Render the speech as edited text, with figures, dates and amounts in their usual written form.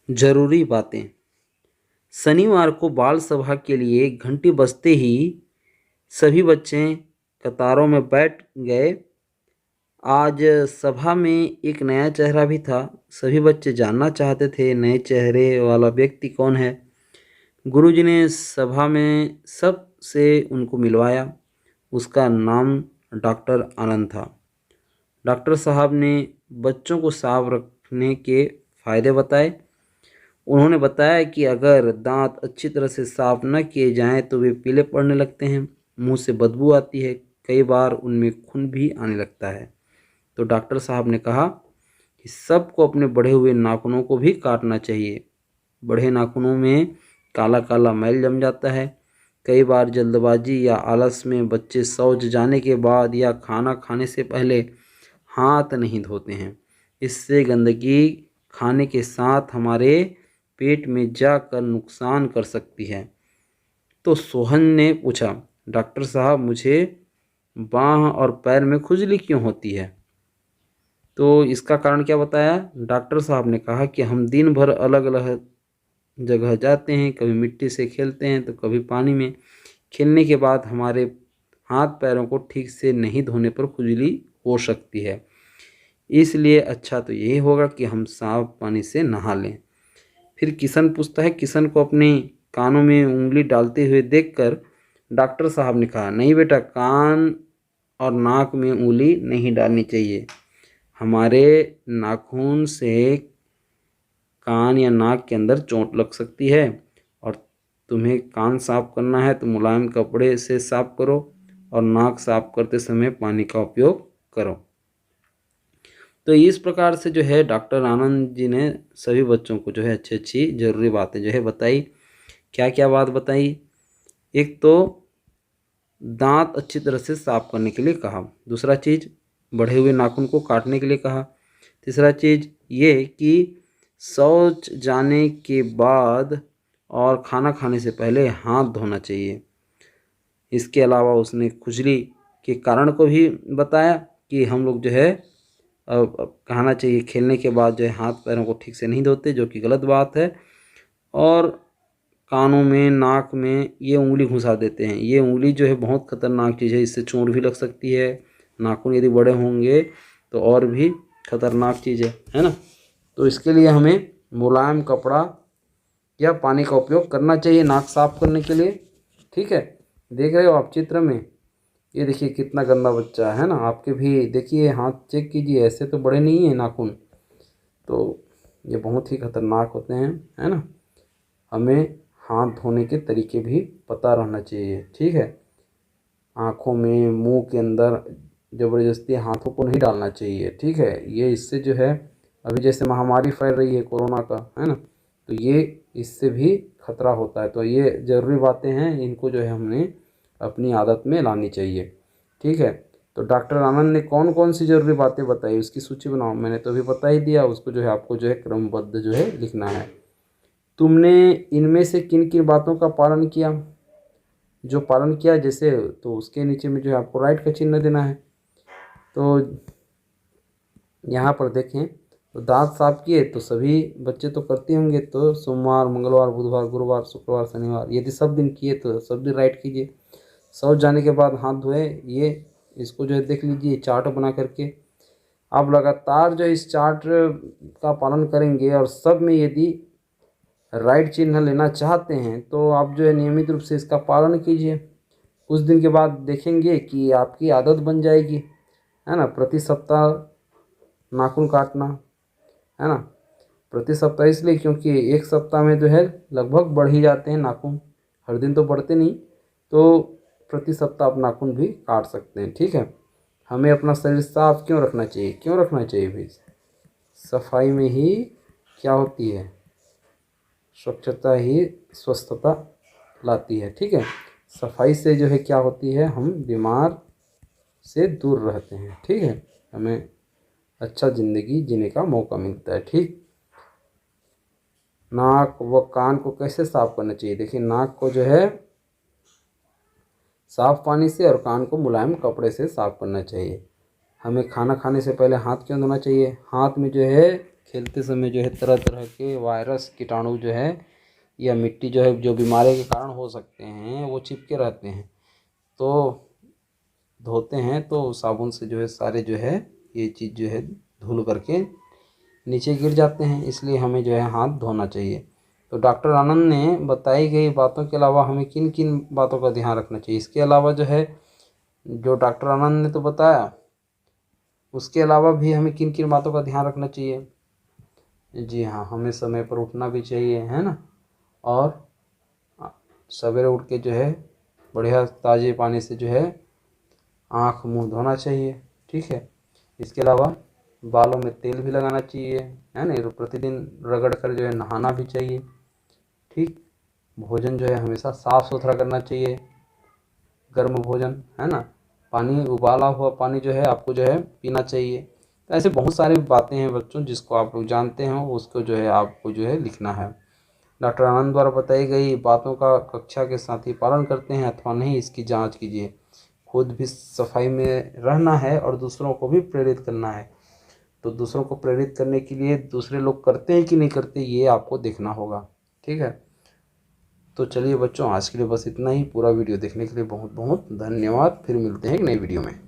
जरूरी बातें। शनिवार को बाल सभा के लिए घंटी बजते ही सभी बच्चे कतारों में बैठ गए। आज सभा में एक नया चेहरा भी था। सभी बच्चे जानना चाहते थे नए चेहरे वाला व्यक्ति कौन है। गुरुजी ने सभा में सबसे उनको मिलवाया। उसका नाम डॉक्टर आनंद था। डॉक्टर साहब ने बच्चों को साफ रखने के फायदे बताए। उन्होंने बताया कि अगर दांत अच्छी तरह से साफ न किए जाएं तो वे पीले पड़ने लगते हैं, मुंह से बदबू आती है, कई बार उनमें खून भी आने लगता है। तो डॉक्टर साहब ने कहा कि सबको अपने बढ़े हुए नाखूनों को भी काटना चाहिए। बढ़े नाखूनों में काला काला मैल जम जाता है। कई बार जल्दबाजी या आलस में बच्चे शौच जाने के बाद या खाना खाने से पहले हाथ नहीं धोते हैं। इससे गंदगी खाने के साथ हमारे पेट में जाकर नुकसान कर सकती है। तो सोहन ने पूछा, डॉक्टर साहब मुझे बाँह और पैर में खुजली क्यों होती है? तो इसका कारण क्या बताया? डॉक्टर साहब ने कहा कि हम दिन भर अलग अलग जगह जाते हैं, कभी मिट्टी से खेलते हैं तो कभी पानी में। खेलने के बाद हमारे हाथ पैरों को ठीक से नहीं धोने पर खुजली हो सकती है। इसलिए अच्छा तो यही होगा कि हम साफ पानी से नहा लें। फिर किशन पूछता है, किशन को अपने कानों में उंगली डालते हुए देखकर डॉक्टर साहब ने कहा, नहीं बेटा, कान और नाक में उंगली नहीं डालनी चाहिए। हमारे नाखून से कान या नाक के अंदर चोट लग सकती है। और तुम्हें कान साफ करना है तो मुलायम कपड़े से साफ करो और नाक साफ करते समय पानी का उपयोग करो। तो इस प्रकार से जो है डॉक्टर आनंद जी ने सभी बच्चों को जो है अच्छी अच्छी ज़रूरी बातें जो है बताई। क्या क्या बात बताई? एक तो दांत अच्छी तरह से साफ करने के लिए कहा। दूसरा चीज़, बढ़े हुए नाखून को काटने के लिए कहा। तीसरा चीज़ ये कि शौच जाने के बाद और खाना खाने से पहले हाथ धोना चाहिए। इसके अलावा उसने खुजली के कारण को भी बताया कि हम लोग जो है कहना चाहिए खेलने के बाद जो है हाथ पैरों को ठीक से नहीं धोते, जो कि गलत बात है। और कानों में, नाक में ये उंगली घुसा देते हैं। ये उंगली जो है बहुत खतरनाक चीज़ है, इससे चोट भी लग सकती है। नाखून यदि बड़े होंगे तो और भी खतरनाक चीज़ है ना। तो इसके लिए हमें मुलायम कपड़ा या पानी का उपयोग करना चाहिए नाक साफ करने के लिए। ठीक है, देख रहे हो आप चित्र में, ये देखिए कितना गंदा बच्चा है ना। आपके भी देखिए, हाथ चेक कीजिए, ऐसे तो बड़े नहीं हैं नाखून। तो ये बहुत ही खतरनाक होते हैं, है ना। हमें हाथ धोने के तरीके भी पता रहना चाहिए। ठीक है, आँखों में, मुंह के अंदर ज़बरदस्ती हाथों को नहीं डालना चाहिए। ठीक है, ये इससे जो है अभी जैसे महामारी फैल रही है कोरोना का, है ना, तो ये इससे भी खतरा होता है। तो ये ज़रूरी बातें हैं, इनको जो है हमने अपनी आदत में लानी चाहिए। ठीक है, तो डॉक्टर आनंद ने कौन कौन सी ज़रूरी बातें बताई उसकी सूची बनाओ। मैंने तो अभी बता ही दिया, उसको जो है आपको जो है क्रमबद्ध जो है लिखना है। तुमने इनमें से किन किन बातों का पालन किया? जो पालन किया जैसे, तो उसके नीचे में जो है आपको राइट का चिन्ह देना है। तो यहाँ पर देखें, तो दांत साफ किए तो सभी बच्चे तो करते होंगे, तो सोमवार, मंगलवार, बुधवार, गुरुवार, शुक्रवार, शनिवार, यदि सब दिन किए तो सब दिन राइट कीजिए। शौच जाने के बाद हाथ धोए, ये इसको जो है देख लीजिए चार्ट बना करके। आप लगातार जो इस चार्ट का पालन करेंगे और सब में यदि राइट चिन्ह लेना चाहते हैं तो आप जो है नियमित रूप से इसका पालन कीजिए। कुछ दिन के बाद देखेंगे कि आपकी आदत बन जाएगी, है ना, प्रति सप्ताह नाखून काटना, है ना। प्रति सप्ताह इसलिए क्योंकि एक सप्ताह में जो है लगभग बढ़ ही जाते हैं नाखून, हर दिन तो बढ़ते नहीं। तो प्रति सप्ताह आप नाखून भी काट सकते हैं। ठीक है, हमें अपना शरीर साफ क्यों रखना चाहिए? क्यों रखना चाहिए भाई? सफाई में ही क्या होती है? स्वच्छता ही स्वस्थता लाती है। ठीक है, सफाई से जो है क्या होती है, हम बीमार से दूर रहते हैं। ठीक है, हमें अच्छा ज़िंदगी जीने का मौका मिलता है। ठीक, नाक व कान को कैसे साफ करना चाहिए? देखिए, नाक को जो है साफ पानी से और कान को मुलायम कपड़े से साफ करना चाहिए। हमें खाना खाने से पहले हाथ क्यों धोना चाहिए? हाथ में जो है खेलते समय जो है तरह तरह के वायरस कीटाणु जो है या मिट्टी जो है जो बीमारी के कारण हो सकते हैं वो चिपके रहते हैं। तो धोते हैं तो साबुन से जो है सारे जो है ये चीज़ जो है धुल करके नीचे गिर जाते हैं, इसलिए हमें जो है हाथ धोना चाहिए। तो डॉक्टर आनंद ने बताई गई बातों के अलावा हमें किन किन बातों का ध्यान रखना चाहिए, इसके अलावा जो है जो डॉक्टर आनंद ने तो बताया, उसके अलावा भी हमें किन किन बातों का ध्यान रखना चाहिए। जी हाँ, हमें समय पर उठना भी चाहिए, है ना, और सवेरे उठ के जो है बढ़िया ताज़े पानी से जो है आँख मुंह धोना चाहिए। ठीक है, इसके अलावा बालों में तेल भी लगाना चाहिए, है ना, प्रतिदिन रगड़ कर जो है नहाना भी चाहिए। ठीक, भोजन जो है हमेशा साफ़ सुथरा करना चाहिए, गर्म भोजन, है ना, पानी उबाला हुआ पानी जो है आपको जो है पीना चाहिए। तो ऐसे बहुत सारी बातें हैं बच्चों जिसको आप लोग जानते हैं, उसको जो है आपको जो है लिखना है। डॉक्टर आनंद द्वारा बताई गई बातों का कक्षा के साथ ही पालन करते हैं अथवा नहीं, इसकी जांच कीजिए। खुद भी सफाई में रहना है और दूसरों को भी प्रेरित करना है। तो दूसरों को प्रेरित करने के लिए दूसरे लोग करते हैं कि नहीं करते ये आपको देखना होगा। ठीक है, तो चलिए बच्चों, आज के लिए बस इतना ही। पूरा वीडियो देखने के लिए बहुत बहुत धन्यवाद। फिर मिलते हैं एक नई वीडियो में।